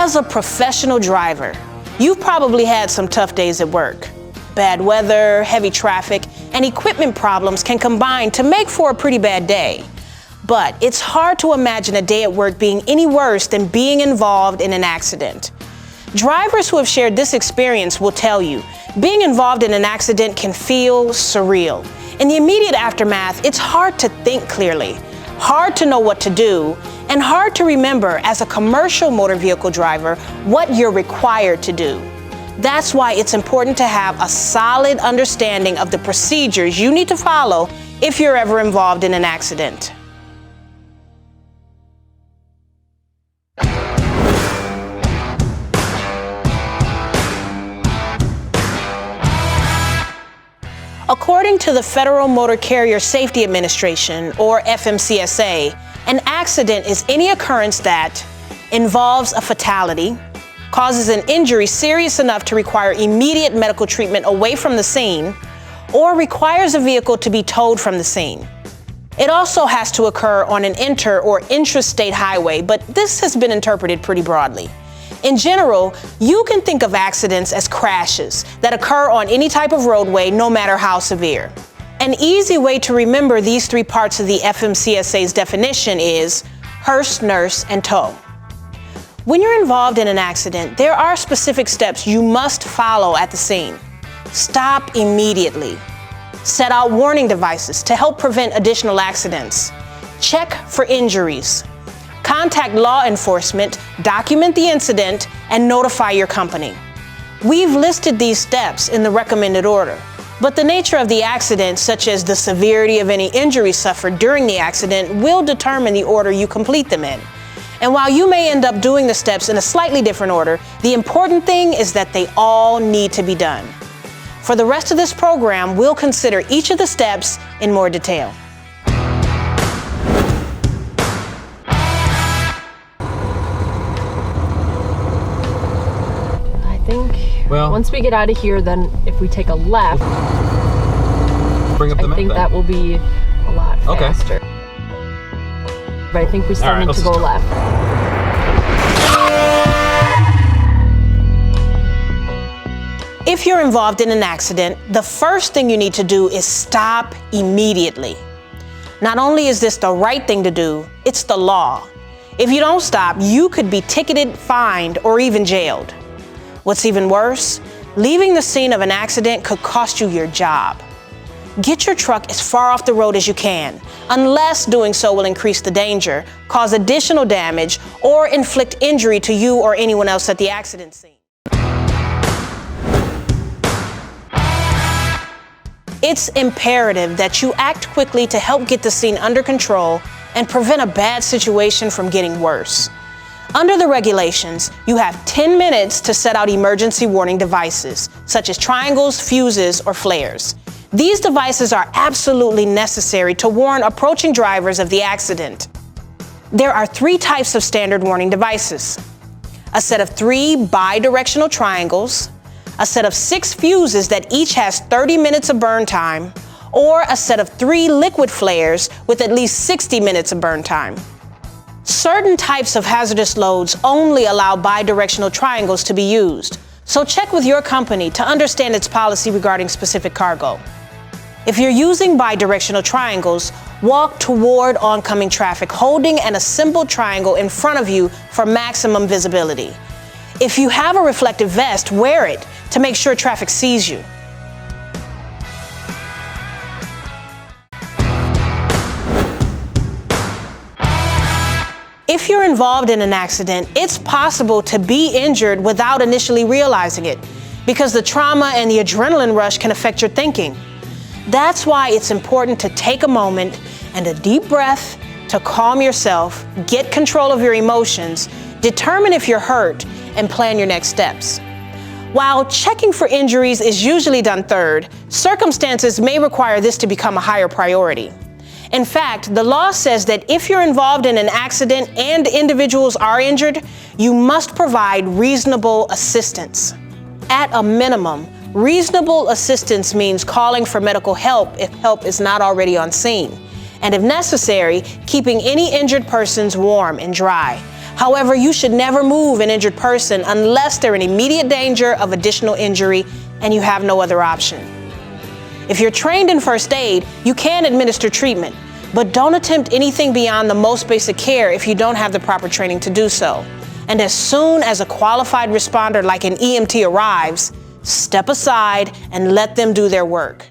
As a professional driver, you've probably had some tough days at work. Bad weather, heavy traffic, and equipment problems can combine to make for a pretty bad day. But it's hard to imagine a day at work being any worse than being involved in an accident. Drivers who have shared this experience will tell you, being involved in an accident can feel surreal. In the immediate aftermath, it's hard to think clearly, hard to know what to do, and hard to remember as a commercial motor vehicle driver what you're required to do. That's why it's important to have a solid understanding of the procedures you need to follow if you're ever involved in an accident. According to the Federal Motor Carrier Safety Administration, or FMCSA, an accident is any occurrence that involves a fatality, causes an injury serious enough to require immediate medical treatment away from the scene, or requires a vehicle to be towed from the scene. It also has to occur on an inter- or intrastate highway, but this has been interpreted pretty broadly. In general, you can think of accidents as crashes that occur on any type of roadway, no matter how severe. An easy way to remember these three parts of the FMCSA's definition is hearse, nurse, and tow. When you're involved in an accident, there are specific steps you must follow at the scene. Stop immediately. Set out warning devices to help prevent additional accidents. Check for injuries. Contact law enforcement, document the incident, and notify your company. We've listed these steps in the recommended order, but the nature of the accident, such as the severity of any injury suffered during the accident, will determine the order you complete them in. And while you may end up doing the steps in a slightly different order, the important thing is that they all need to be done. For the rest of this program, we'll consider each of the steps in more detail. Once we get out of here, then if we take a left, I think that will be a lot faster. Okay. But I think we still need to go left. If you're involved in an accident, the first thing you need to do is stop immediately. Not only is this the right thing to do, it's the law. If you don't stop, you could be ticketed, fined, or even jailed. What's even worse, leaving the scene of an accident could cost you your job. Get your truck as far off the road as you can, unless doing so will increase the danger, cause additional damage, or inflict injury to you or anyone else at the accident scene. It's imperative that you act quickly to help get the scene under control and prevent a bad situation from getting worse. Under the regulations, you have 10 minutes to set out emergency warning devices, such as triangles, fuses, or flares. These devices are absolutely necessary to warn approaching drivers of the accident. There are 3 types of standard warning devices: a set of 3 bi-directional triangles, a set of 6 fuses that each has 30 minutes of burn time, or a set of 3 liquid flares with at least 60 minutes of burn time. Certain types of hazardous loads only allow bi-directional triangles to be used, so check with your company to understand its policy regarding specific cargo. If you're using bi-directional triangles, walk toward oncoming traffic holding an assembled triangle in front of you for maximum visibility. If you have a reflective vest, wear it to make sure traffic sees you. If you're involved in an accident, it's possible to be injured without initially realizing it, because the trauma and the adrenaline rush can affect your thinking. That's why it's important to take a moment and a deep breath to calm yourself, get control of your emotions, determine if you're hurt, and plan your next steps. While checking for injuries is usually done third, circumstances may require this to become a higher priority. In fact, the law says that if you're involved in an accident and individuals are injured, you must provide reasonable assistance. At a minimum, reasonable assistance means calling for medical help if help is not already on scene, and if necessary, keeping any injured persons warm and dry. However, you should never move an injured person unless they're in immediate danger of additional injury and you have no other option. If you're trained in first aid, you can administer treatment, but don't attempt anything beyond the most basic care if you don't have the proper training to do so. And as soon as a qualified responder like an EMT arrives, step aside and let them do their work.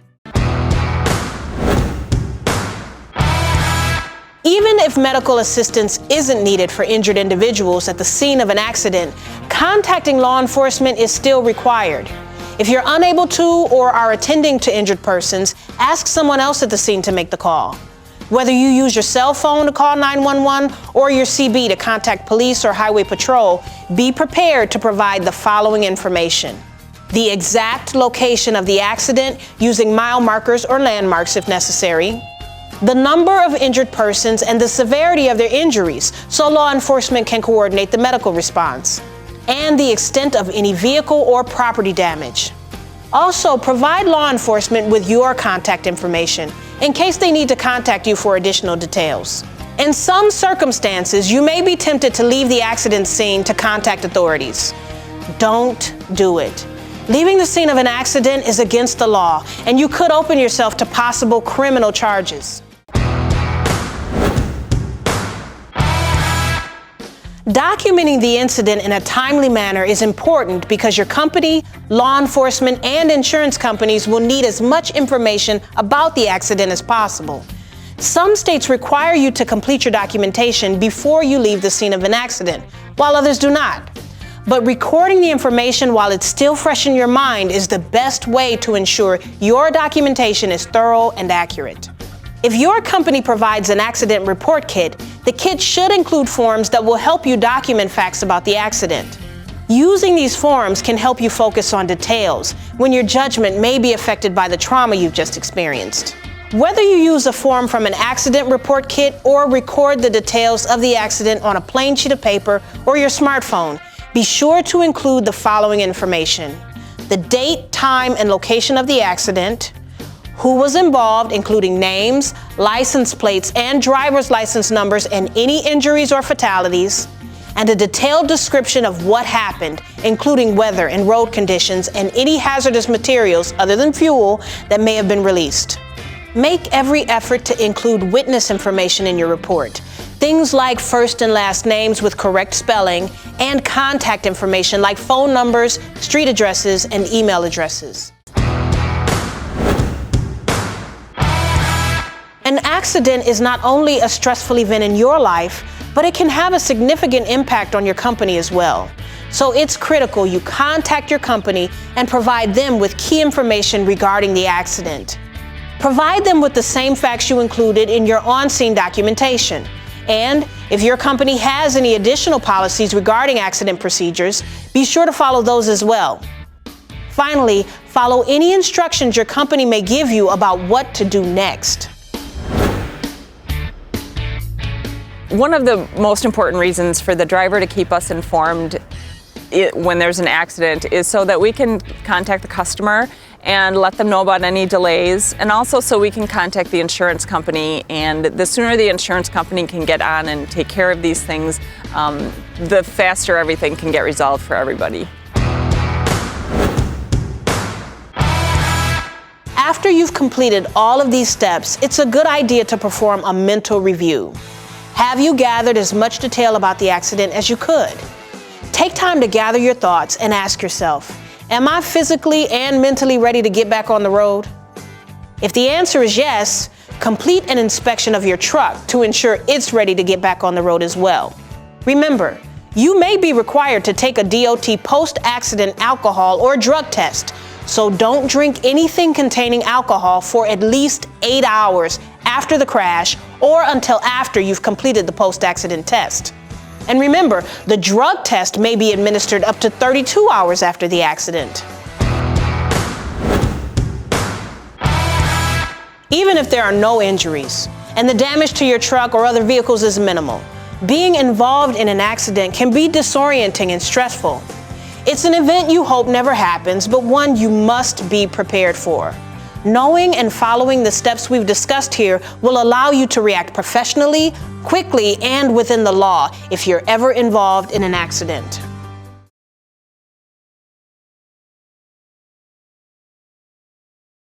Even if medical assistance isn't needed for injured individuals at the scene of an accident, contacting law enforcement is still required. If you're unable to or are attending to injured persons, ask someone else at the scene to make the call. Whether you use your cell phone to call 911 or your CB to contact police or highway patrol, be prepared to provide the following information: the exact location of the accident using mile markers or landmarks if necessary, the number of injured persons and the severity of their injuries so law enforcement can coordinate the medical response, and the extent of any vehicle or property damage. Also, provide law enforcement with your contact information in case they need to contact you for additional details. In some circumstances, you may be tempted to leave the accident scene to contact authorities. Don't do it. Leaving the scene of an accident is against the law, and you could open yourself to possible criminal charges. Documenting the incident in a timely manner is important because your company, law enforcement, and insurance companies will need as much information about the accident as possible. Some states require you to complete your documentation before you leave the scene of an accident, while others do not. But recording the information while it's still fresh in your mind is the best way to ensure your documentation is thorough and accurate. If your company provides an accident report kit, the kit should include forms that will help you document facts about the accident. Using these forms can help you focus on details when your judgment may be affected by the trauma you've just experienced. Whether you use a form from an accident report kit or record the details of the accident on a plain sheet of paper or your smartphone, be sure to include the following information: the date, time, and location of the accident, who was involved, including names, license plates, and driver's license numbers, and any injuries or fatalities, and a detailed description of what happened, including weather and road conditions and any hazardous materials other than fuel that may have been released. Make every effort to include witness information in your report. Things like first and last names with correct spelling and contact information like phone numbers, street addresses, and email addresses. An accident is not only a stressful event in your life, but it can have a significant impact on your company as well. So it's critical you contact your company and provide them with key information regarding the accident. Provide them with the same facts you included in your on-scene documentation. And if your company has any additional policies regarding accident procedures, be sure to follow those as well. Finally, follow any instructions your company may give you about what to do next. One of the most important reasons for the driver to keep us informed when there's an accident is so that we can contact the customer and let them know about any delays, and also so we can contact the insurance company. And the sooner the insurance company can get on and take care of these things, the faster everything can get resolved for everybody. After you've completed all of these steps, it's a good idea to perform a mental review. Have you gathered as much detail about the accident as you could? Take time to gather your thoughts and ask yourself, am I physically and mentally ready to get back on the road? If the answer is yes, complete an inspection of your truck to ensure it's ready to get back on the road as well. Remember, you may be required to take a DOT post-accident alcohol or drug test, so don't drink anything containing alcohol for at least 8 hours after the crash or until after you've completed the post-accident test. And remember, the drug test may be administered up to 32 hours after the accident. Even if there are no injuries and the damage to your truck or other vehicles is minimal, being involved in an accident can be disorienting and stressful. It's an event you hope never happens, but one you must be prepared for. Knowing and following the steps we've discussed here will allow you to react professionally, quickly, and within the law if you're ever involved in an accident.